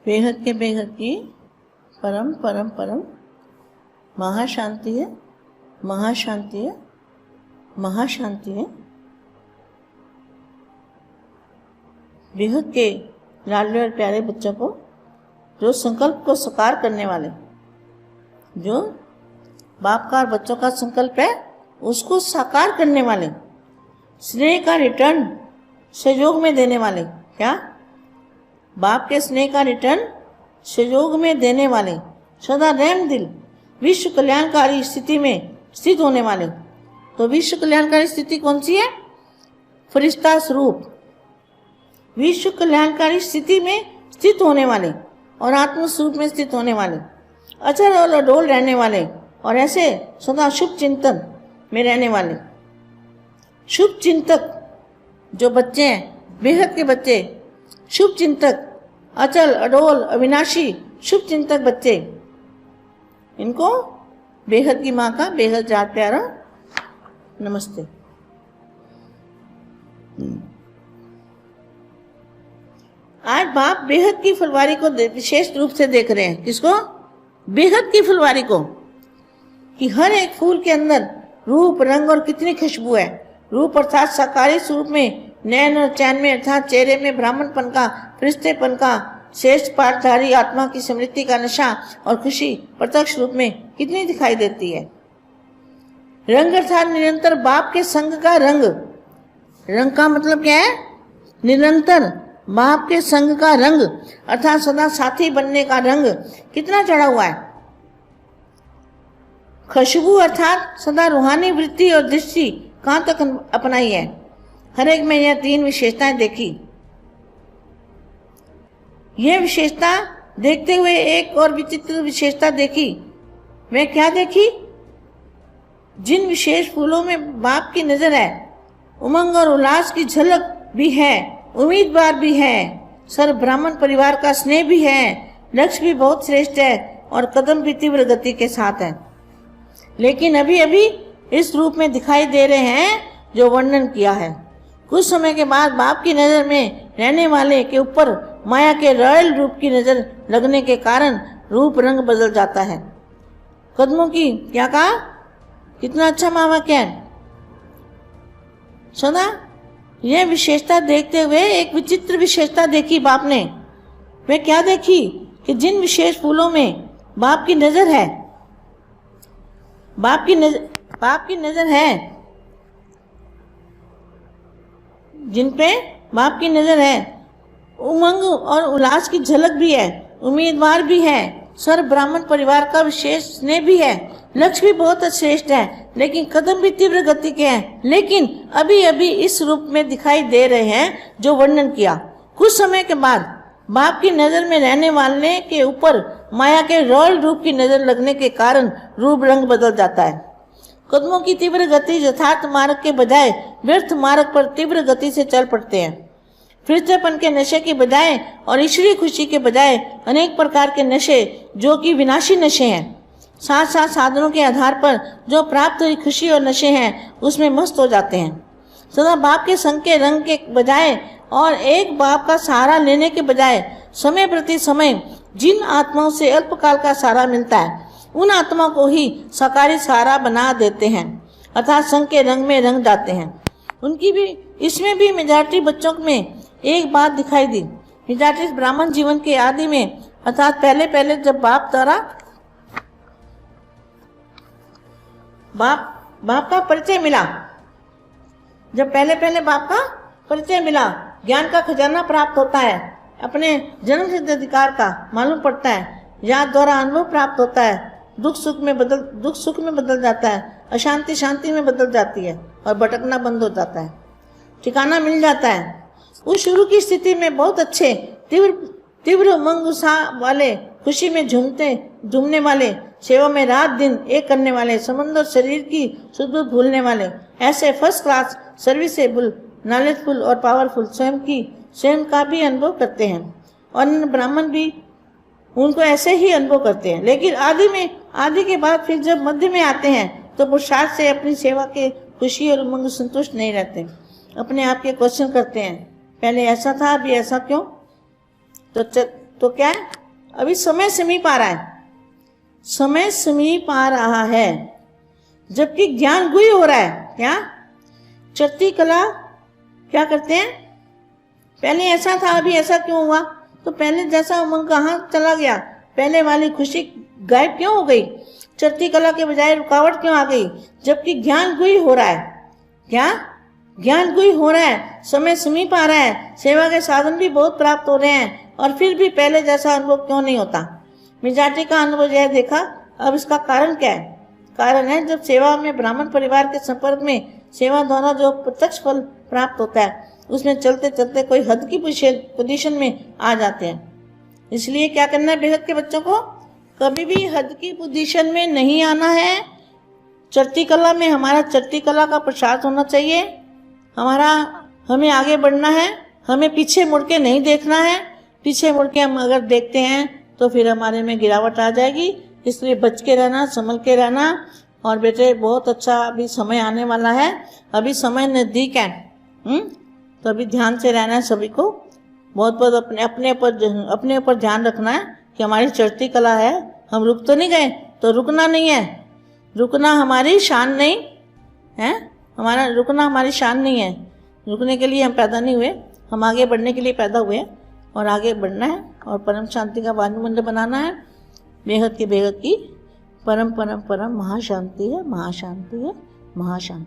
बेहद के बेहद की परम परम परम महाशांति है, महाशांति है, महाशांति है। बेहद के लाडले और प्यारे बच्चों को, जो संकल्प को साकार करने वाले, जो बाप का और बच्चों का संकल्प है उसको साकार करने वाले, स्नेह का रिटर्न सहयोग में देने वाले, क्या बाप के स्नेह का रिटर्न सहयोग में देने वाले, सदा रहम दिल, विश्व कल्याणकारी स्थिति में स्थित होने वाले। तो विश्व कल्याणकारी स्थिति कौन सी है? फरिश्ता स्वरूप विश्व कल्याणकारी स्थिति में स्थित होने वाले और आत्म स्वरूप में स्थित होने वाले, अचल और अडोल रहने वाले और ऐसे सदा शुभ चिंतन में रहने वाले। शुभ चिंतक जो बच्चे हैं, बेहद के बच्चे, शुभ चिंतक, अचल अडोल अविनाशी शुभ चिंतक बच्चे, इनको बेहद की माँ का बेहद जात प्यारा नमस्ते। आज बाप बेहद की फुलवारी को विशेष रूप से देख रहे हैं। किसको? बेहद की फुलवारी को, कि हर एक फूल के अंदर रूप, रंग और कितनी खुशबू है। रूप अर्थात साकारी स्वरूप में, नैन और चैन में अर्थात चेहरे में ब्राह्मणपन का, फरिश्तेपन का, श्रेष्ठ पाठधारी आत्मा की स्मृति का नशा और खुशी प्रत्यक्ष रूप में कितनी दिखाई देती है। रंग अर्थात निरंतर बाप के संग का रंग। रंग का मतलब क्या है? निरंतर बाप के संग का रंग अर्थात सदा साथी बनने का रंग कितना चढ़ा हुआ है। खुशबू अर्थात सदा रूहानी वृत्ति और दृष्टि कहाँ तक अपनाई है। हर एक में यह तीन विशेषताएं देखी। यह विशेषता देखते हुए एक और विचित्र विशेषता देखी। वह क्या देखी? जिन विशेष फूलों में बाप की नजर है, उमंग और उल्लास की झलक भी है, उम्मीदवार भी है, सर्व ब्राह्मण परिवार का स्नेह भी है, लक्ष्य भी बहुत श्रेष्ठ है और कदम भी तीव्र गति के साथ है। लेकिन अभी अभी इस रूप में दिखाई दे रहे हैं जो वर्णन किया है। कुछ समय के बाद बाप की नजर में रहने वाले के ऊपर माया के रॉयल रूप की नजर लगने के कारण रूप रंग बदल जाता है। कदमों की क्या कहा? कितना अच्छा महावाक्य है। सुना? यह विशेषता देखते हुए एक विचित्र विशेषता देखी बाप ने। वे क्या देखी? कि जिन विशेष फूलों में बाप की नजर है, बाप की नजर है, जिन पे बाप की नजर है, उमंग और उल्लास की झलक भी है, उम्मीदवार भी है, सर्व ब्राह्मण परिवार का विशेष स्नेह भी है, लक्ष्य भी बहुत श्रेष्ठ है, लेकिन कदम भी तीव्र गति के हैं, लेकिन अभी अभी इस रूप में दिखाई दे रहे हैं जो वर्णन किया। कुछ समय के बाद बाप की नजर में रहने वाले के ऊपर माया के रॉयल रूप की नजर लगने के कारण रूप रंग बदल जाता है। कदमों की तीव्र गति यथार्थ मार्ग के बजाय व्यर्थ मार्ग पर तीव्र गति से चल पड़ते हैं। फरिश्तेपन के नशे के बजाय और ईश्वरीय खुशी के बजाय अनेक प्रकार के नशे जो कि विनाशी नशे हैं, साथ साथ साधनों के आधार पर जो प्राप्त हुई खुशी और नशे हैं उसमें मस्त हो जाते हैं। सदा बाप के संग के रंग के बजाय और एक बाप का सहारा लेने के बजाय समय प्रति समय जिन आत्माओं से अल्पकाल का सहारा मिलता है उन आत्माओं को ही साकारी सहारा बना देते हैं, अर्थात संग के रंग में रंग जाते हैं। उनकी भी इसमें भी मेजॉरिटी बच्चों में एक बात दिखाई दी। मेजॉरिटी ब्राह्मण जीवन के आदि में अर्थात पहले पहले जब बाप द्वारा बाप का परिचय मिला, जब पहले पहले बाप का परिचय मिला, ज्ञान का खजाना प्राप्त होता है, अपने जन्म सिद्ध अधिकार का मालूम पड़ता है, याद द्वारा अनुभव प्राप्त होता है, दुख सुख में बदल जाता है, अशांति शांति में बदल जाती है और भटकना बंद हो जाता है, ठिकाना मिल जाता है। उस शुरू की स्थिति में बहुत अच्छे तीव्र उमंग उत्साह वाले, खुशी में झूमने वाले, सेवा में रात दिन एक करने वाले, समंदर शरीर की सुध भूलने वाले, ऐसे फर्स्ट क्लास सर्विसेबल, नॉलेजफुल और पावरफुल स्वयं का भी अनुभव करते हैं और ब्राह्मण भी उनको ऐसे ही अनुभव करते हैं। लेकिन आदि के बाद फिर जब मध्य में आते हैं तो पुरुषार्थ से अपनी सेवा के खुशी और उमंग संतुष्ट नहीं रहते, अपने आप के क्वेश्चन करते हैं, पहले ऐसा था अभी ऐसा क्यों? तो तो क्या है, अभी समय समीप आ रहा है, समय समीप आ रहा है, जबकि ज्ञान गुही हो रहा है। क्या चढ़ती कला क्या करते हैं, पहले ऐसा था अभी ऐसा क्यों हुआ, तो पहले जैसा उमंग कहाँ चला गया, पहले वाली खुशी गायब क्यों हो गई, चढ़ती कला के बजाय रुकावट क्यों आ गई, जबकि ज्ञान गुही हो रहा है। क्या ज्ञान गुही हो रहा है, समय समीप आ रहा है, सेवा के साधन भी बहुत प्राप्त हो रहे हैं, और फिर भी पहले जैसा अनुभव क्यों नहीं होता। मिजाटी का अनुभव यह देखा। अब इसका कारण क्या है, कारण है जब सेवा में ब्राह्मण परिवार के संपर्क में सेवा द्वारा जो प्रत्यक्ष फल प्राप्त होता है, उसमें चलते चलते कोई हद की पोजीशन में आ जाते हैं। इसलिए क्या करना है बेहद के बच्चों को, कभी भी हद की पोजीशन में नहीं आना है। चढ़ती कला में हमारा चढ़ती कला का प्रसार होना चाहिए, हमें आगे बढ़ना है, हमें पीछे मुड़ के नहीं देखना है। पीछे मुड़ के हम अगर देखते हैं तो फिर हमारे में गिरावट आ जाएगी। इसलिए बच के रहना, संभल के रहना। और बेटे बहुत अच्छा अभी समय आने वाला है, अभी समय नज़दीक है। तो अभी ध्यान से रहना है सभी को, बहुत बहुत अपने ऊपर ध्यान रखना है कि हमारी चढ़ती कला है, हम रुक तो नहीं गए, तो रुकना नहीं है, रुकना हमारी शान नहीं है, रुकना हमारी शान नहीं है। रुकने के लिए हम पैदा नहीं हुए, हम आगे बढ़ने के लिए पैदा हुए और आगे बढ़ना है और परम शांति का वायुमंडल बनाना है। बेहद की परम परम परम महाशांति है, महाशांति है, महाशांति।